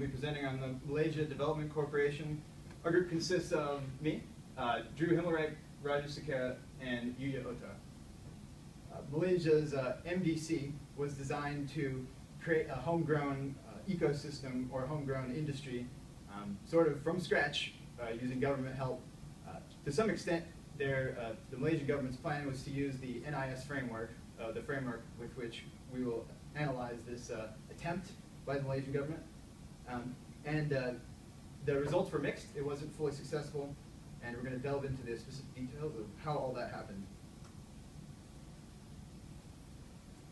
be presenting on the Malaysia Development Corporation. Our group consists of me, Drew Himmelreich, Raju Sakara, and Yuya Ota. Malaysia's MDC was designed to create a homegrown ecosystem or homegrown industry, sort of from scratch, using government help. To some extent, the Malaysian government's plan was to use the NIS framework, the framework with which we will analyze this attempt by the Malaysian government. The results were mixed. It wasn't fully successful, and we're going to delve into the specific details of how all that happened.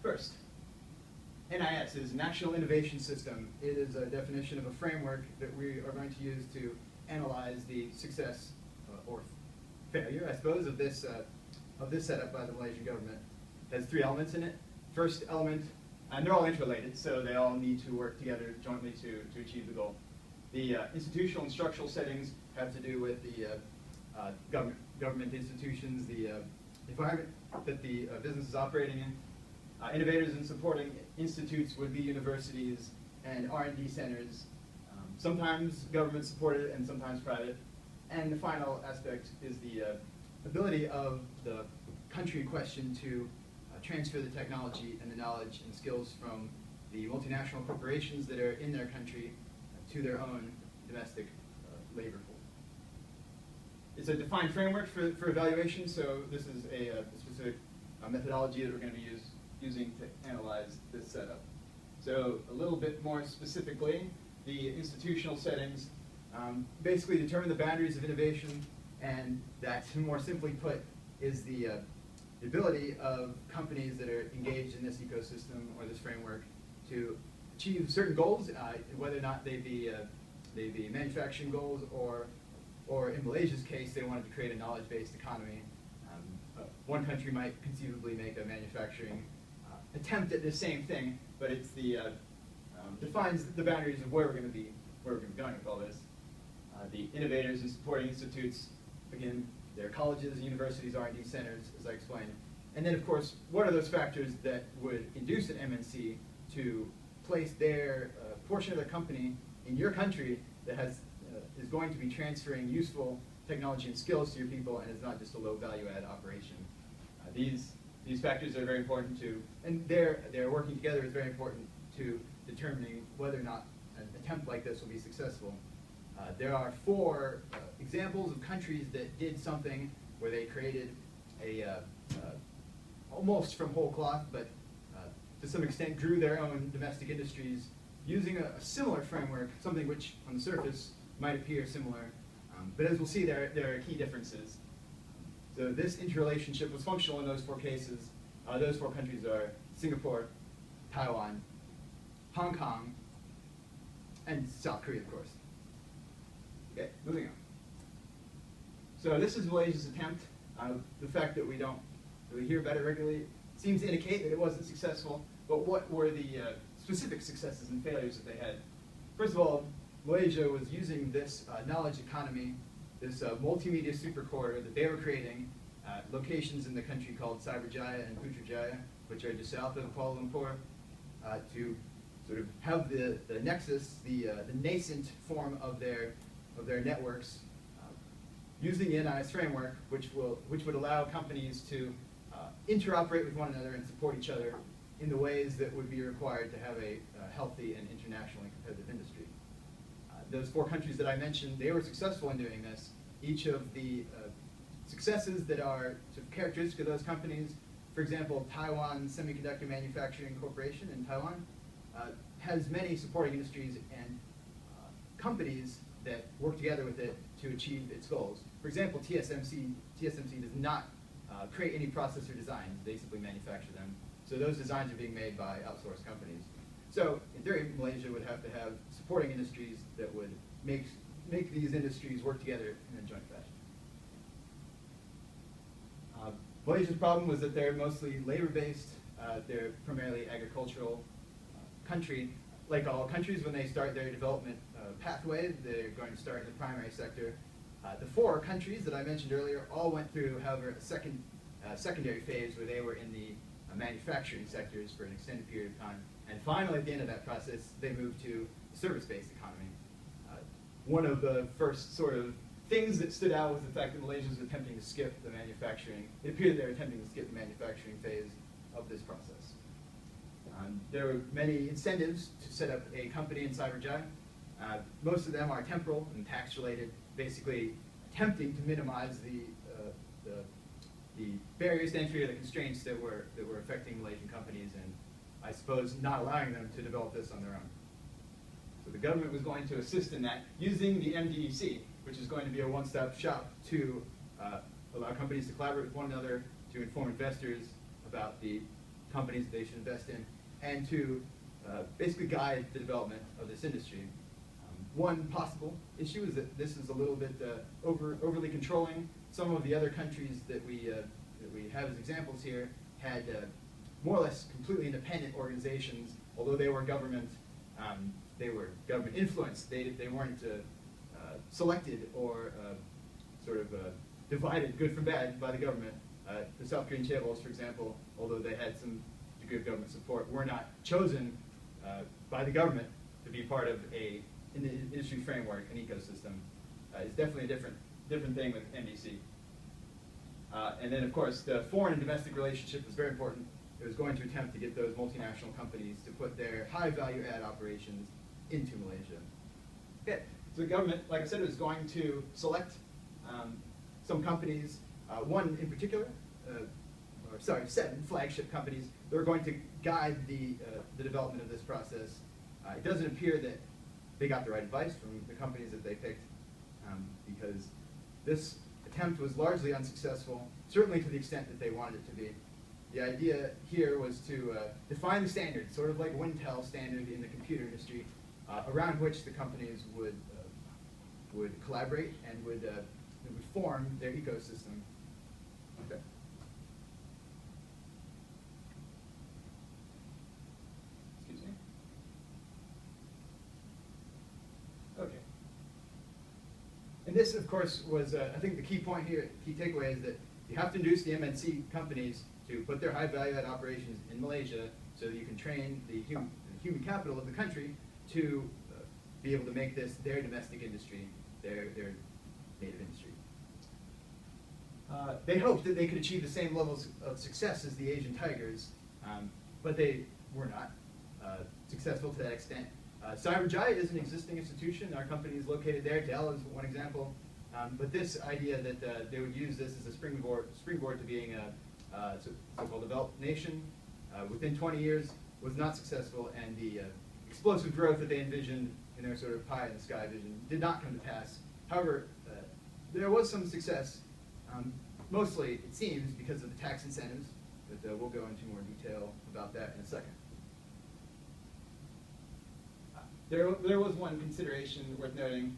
First, NIS is National Innovation System. It is a definition of a framework that we are going to use to analyze the success or failure, I suppose, of this setup by the Malaysian government. It has 3 elements in it. First element, and they're all interrelated, so they all need to work together jointly to achieve the goal. The institutional and structural settings have to do with the government institutions, the environment that the business is operating in. Innovators and supporting institutes would be universities and R&D centers, sometimes government supported and sometimes private. And the final aspect is the ability of the country in question to transfer the technology and the knowledge and skills from the multinational corporations that are in their country to their own domestic labor pool. It's a defined framework for evaluation, so this is a specific methodology that we're going to be using to analyze this setup. So a little bit more specifically, the institutional settings basically determine the boundaries of innovation, and that, more simply put, is the ability of companies that are engaged in this ecosystem or this framework to achieve certain goals, whether or not they be manufacturing goals, or in Malaysia's case, they wanted to create a knowledge-based economy. One country might conceivably make a manufacturing attempt at the same thing, but it's defines the boundaries of where we're going to be going with all this. The innovators and supporting institutes, again, they're colleges, universities, R&D centers, as I explained. And then, of course, what are those factors that would induce an MNC to place their portion of their company in your country that is going to be transferring useful technology and skills to your people, and is not just a low value-add operation. These factors are very important to, and they're working together is very important to determining whether or not an attempt like this will be successful. There are 4 examples of countries that did something where they created almost from whole cloth, but to some extent drew their own domestic industries using a similar framework, something which on the surface might appear similar. But as we'll see, there are key differences. So this interrelationship was functional in those 4 cases. Those 4 countries are Singapore, Taiwan, Hong Kong, and South Korea, of course. Okay, moving on. So this is Malaysia's attempt. The fact that we don't really hear about it regularly seems to indicate that it wasn't successful, but what were the specific successes and failures that they had? First of all, Malaysia was using this knowledge economy, this multimedia supercorridor that they were creating, locations in the country called Cyberjaya and Putrajaya, which are just south of Kuala Lumpur, to sort of have the nexus, the nascent form of their networks, using the NIS framework, which would allow companies to interoperate with one another and support each other in the ways that would be required to have a healthy and internationally competitive industry. Those 4 countries that I mentioned, they were successful in doing this. Each of the successes that are sort of characteristic of those companies, for example, Taiwan Semiconductor Manufacturing Corporation in Taiwan has many supporting industries and companies that work together with it to achieve its goals. For example, TSMC does not create any processor designs, they simply manufacture them. So those designs are being made by outsourced companies. So in theory, Malaysia would have to have supporting industries that would make these industries work together in a joint fashion. Malaysia's problem was that they're mostly labor-based. They're primarily agricultural country. Like all countries, when they start their development pathway, they're going to start in the primary sector. The 4 countries that I mentioned earlier all went through, however, a secondary phase where they were in the manufacturing sectors for an extended period of time. And finally, at the end of that process, they moved to service-based economy. One of the first sort of things that stood out was the fact that Malaysia was attempting to skip the manufacturing. It appeared they were attempting to skip the manufacturing phase of this process. There were many incentives to set up a company in Cyberjaya. Most of them are temporal and tax-related, basically attempting to minimize the barriers to entry or the constraints that were affecting Malaysian companies, and I suppose not allowing them to develop this on their own. So the government was going to assist in that using the MDEC, which is going to be a one-stop shop to allow companies to collaborate with one another, to inform investors about the companies that they should invest in, and to basically guide the development of this industry. One possible issue is that this is a little bit overly controlling. Some of the other countries that we have as examples here had more or less completely independent organizations, although they were government influenced. They weren't selected or divided, good from bad, by the government. The South Korean chaebols, for example, although they had some degree of government support, were not chosen by the government to be part of an industry framework, an ecosystem. It's definitely a different thing with MDC. And then, of course, the foreign and domestic relationship was very important. It was going to attempt to get those multinational companies to put their high value-add operations into Malaysia. Okay, so the government, like I said, was going to select some companies, one in particular, 7 flagship companies that were going to guide the development of this process. It doesn't appear that they got the right advice from the companies that they picked, because this attempt was largely unsuccessful, certainly to the extent that they wanted it to be. The idea here was to define the standard, sort of like Wintel standard in the computer industry, around which the companies would collaborate and would form their ecosystem. Okay. Excuse me. Okay. And this, of course, was, I think the key point here, key takeaway is that you have to induce the MNC companies to put their high value-add operations in Malaysia so that you can train the human capital of the country to be able to make this their domestic industry, their native industry. They hoped that they could achieve the same levels of success as the Asian tigers, but they were not successful to that extent. Cyberjaya is an existing institution. Our company is located there. Dell is one example. But this idea that they would use this as a springboard to being a so-called developed nation within 20 years was not successful, and the explosive growth that they envisioned in their sort of pie-in-the-sky vision did not come to pass. However, there was some success, mostly, it seems, because of the tax incentives, but we'll go into more detail about that in a second. There was one consideration worth noting.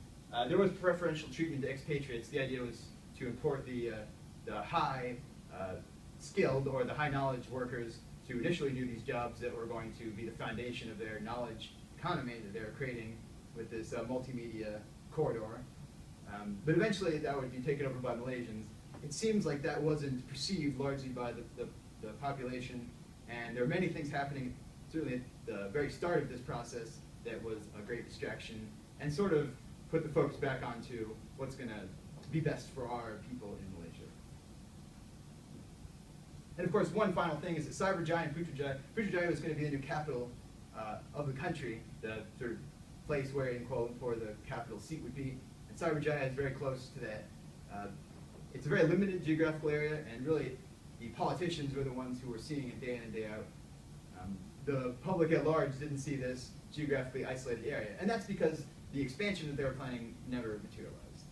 There was preferential treatment to expatriates. The idea was to import the high skilled or the high knowledge workers to initially do these jobs that were going to be the foundation of their knowledge economy that they're creating with this multimedia corridor. But eventually that would be taken over by Malaysians. It seems like that wasn't perceived largely by the population, and there are many things happening, certainly at the very start of this process, that was a great distraction and sort of put the focus back onto what's going to be best for our people in Malaysia. And of course, one final thing is that Cyberjaya and Putrajaya was going to be the new capital of the country, the sort of place where in Kuala Lumpur the capital seat would be. And Cyberjaya is very close to that. It's a very limited geographical area, and really the politicians were the ones who were seeing it day in and day out. The public at large didn't see this geographically isolated area, and that's because the expansion that they were planning never materialized.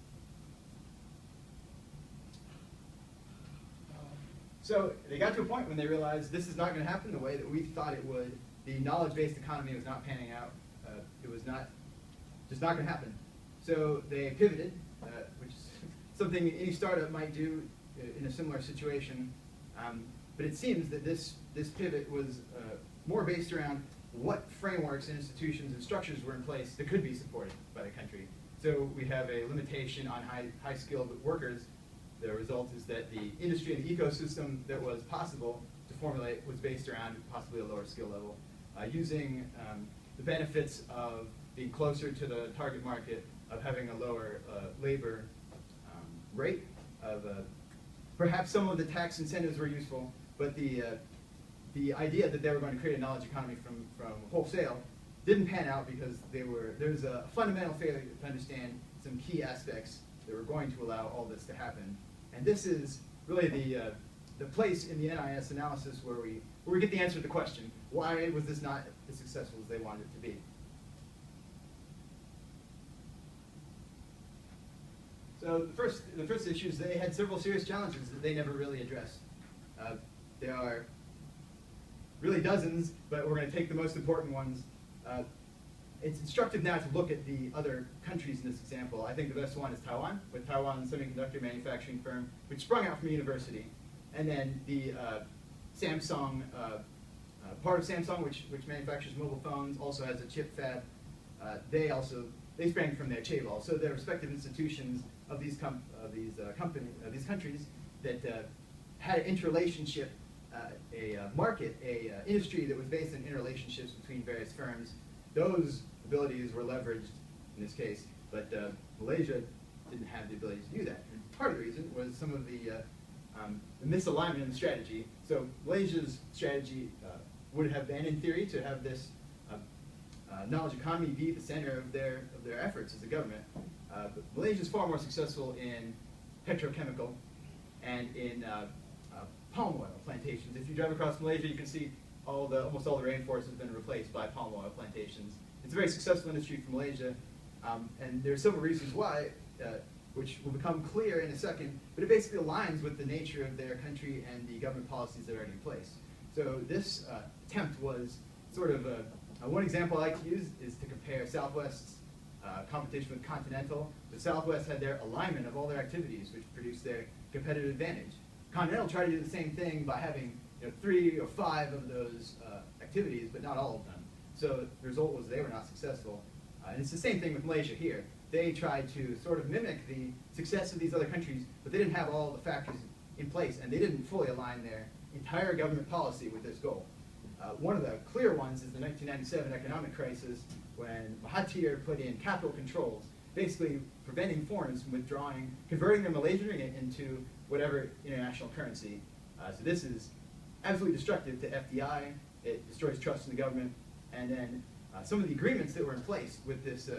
So they got to a point when they realized this is not going to happen the way that we thought it would. The knowledge-based economy was not panning out. It was just not going to happen. So they pivoted, which is something any startup might do in a similar situation. But it seems that this pivot was more based around what frameworks and institutions and structures were in place that could be supported by the country. So we have a limitation on high-skilled workers. The result is that the industry and the ecosystem that was possible to formulate was based around possibly a lower skill level, using the benefits of being closer to the target market, of having a lower labor rate, of perhaps some of the tax incentives were useful, but the idea that they were going to create a knowledge economy from wholesale didn't pan out because there's a fundamental failure to understand some key aspects that were going to allow all this to happen. And this is really the place in the NIS analysis where we get the answer to the question, why was this not as successful as they wanted it to be? So the first issue is they had several serious challenges that they never really addressed. There are really dozens, but we're going to take the most important ones. It's instructive now to look at the other countries in this example. I think the best one is Taiwan, with Taiwan Semiconductor Manufacturing Firm, which sprung out from a university. And then the Samsung, part of Samsung, which manufactures mobile phones, also has a chip fab. They sprang from their chaebol. So their respective institutions of these countries that had an interrelationship, a market, a industry that was based on interrelationships between various firms. Those abilities were leveraged in this case, but Malaysia didn't have the ability to do that. And part of the reason was some of the misalignment in the strategy. So Malaysia's strategy would have been, in theory, to have this knowledge economy be the center of their efforts as a government. But Malaysia is far more successful in petrochemical and in palm oil plantations. If you drive across Malaysia, you can see almost all the rainforest has been replaced by palm oil plantations. It's a very successful industry for Malaysia, and there are several reasons why, which will become clear in a second, but it basically aligns with the nature of their country and the government policies that are already in place. So this attempt was sort of one example I like to use is to compare Southwest's competition with Continental. The Southwest had their alignment of all their activities, which produced their competitive advantage. Continental tried to do the same thing by having 3 or 5 of those activities, but not all of them. So the result was they were not successful. And it's the same thing with Malaysia here. They tried to sort of mimic the success of these other countries, but they didn't have all the factors in place, and they didn't fully align their entire government policy with this goal. One of the clear ones is the 1997 economic crisis, when Mahathir put in capital controls, basically preventing foreigners from withdrawing, converting their Malaysian ringgit into whatever international currency. So this is absolutely destructive to FDI. It destroys trust in the government. And then some of the agreements that were in place with this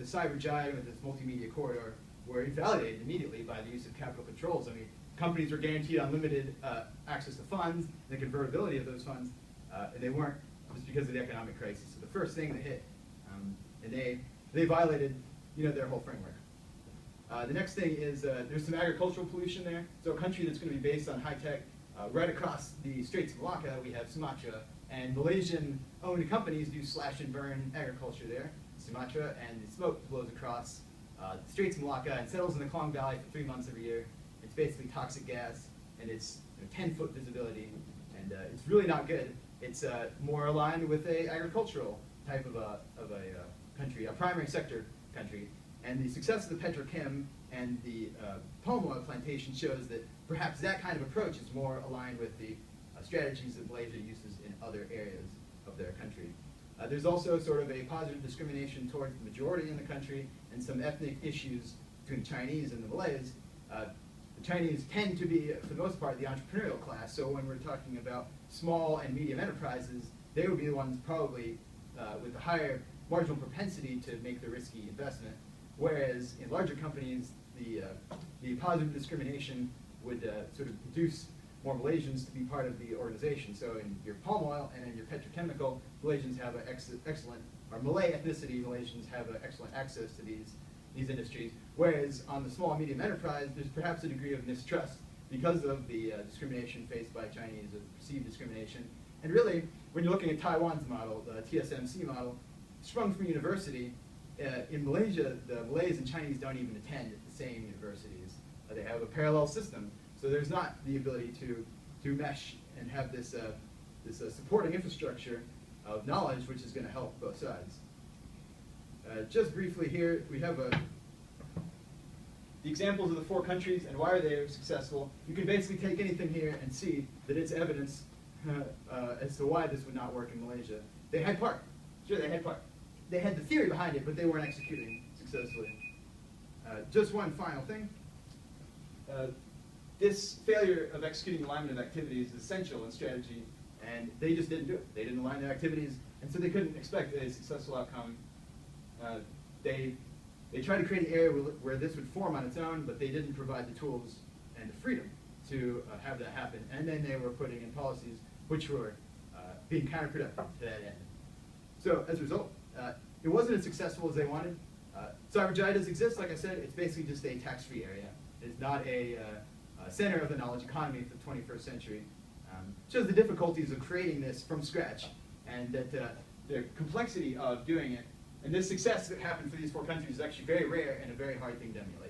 cyber giant, with this multimedia corridor, were invalidated immediately by the use of capital controls. I mean, companies were guaranteed unlimited access to funds, the convertibility of those funds, and they weren't just because of the economic crisis. So the first thing that hit, and they violated their whole framework. The next thing is there's some agricultural pollution there. So a country that's going to be based on high tech, right across the Straits of Malacca, we have Sumatra, and Malaysian-owned companies do slash and burn agriculture there, Sumatra, and the smoke blows across the Straits of Malacca and settles in the Klang Valley for 3 months every year. It's basically toxic gas, and it's 10-foot visibility, and it's really not good. It's more aligned with a agricultural type of a country, a primary sector country. And the success of the petrochem and the palm oil plantation shows that perhaps that kind of approach is more aligned with the strategies that Malaysia uses in other areas of their country. There's also sort of a positive discrimination towards the majority in the country and some ethnic issues between the Chinese and the Malays. The Chinese tend to be, for the most part, the entrepreneurial class. So when we're talking about small and medium enterprises, they would be the ones probably with the higher marginal propensity to make the risky investment. Whereas in larger companies, the positive discrimination would sort of induce more Malaysians to be part of the organization. So in your palm oil and in your petrochemical, Malaysians have an excellent, or Malay ethnicity Malaysians have excellent access to these industries. Whereas on the small and medium enterprise, there's perhaps a degree of mistrust because of the discrimination faced by Chinese, or perceived discrimination. And really, when you're looking at Taiwan's model, the TSMC model, sprung from university, in Malaysia, the Malays and Chinese don't even attend the same universities. They have a parallel system. So there's not the ability to mesh and have this supporting infrastructure of knowledge, which is going to help both sides. Just briefly here, we have the examples of the 4 countries and why are they successful. You can basically take anything here and see that it's evidence as to why this would not work in Malaysia. They had part. Sure, they had part. they had the theory behind it, but they weren't executing successfully. Just one final thing. This failure of executing alignment of activities is essential in strategy, and they just didn't do it. They didn't align their activities, and so they couldn't expect a successful outcome. They tried to create an area where this would form on its own, but they didn't provide the tools and the freedom to have that happen. And then they were putting in policies which were being counterproductive to that end. So as a result, it wasn't as successful as they wanted. Cyberjaya does exist, like I said. It's basically just a tax-free area. It's not a center of the knowledge economy for the 21st century. Shows the difficulties of creating this from scratch, and that the complexity of doing it. And this success that happened for these 4 countries is actually very rare and a very hard thing to emulate.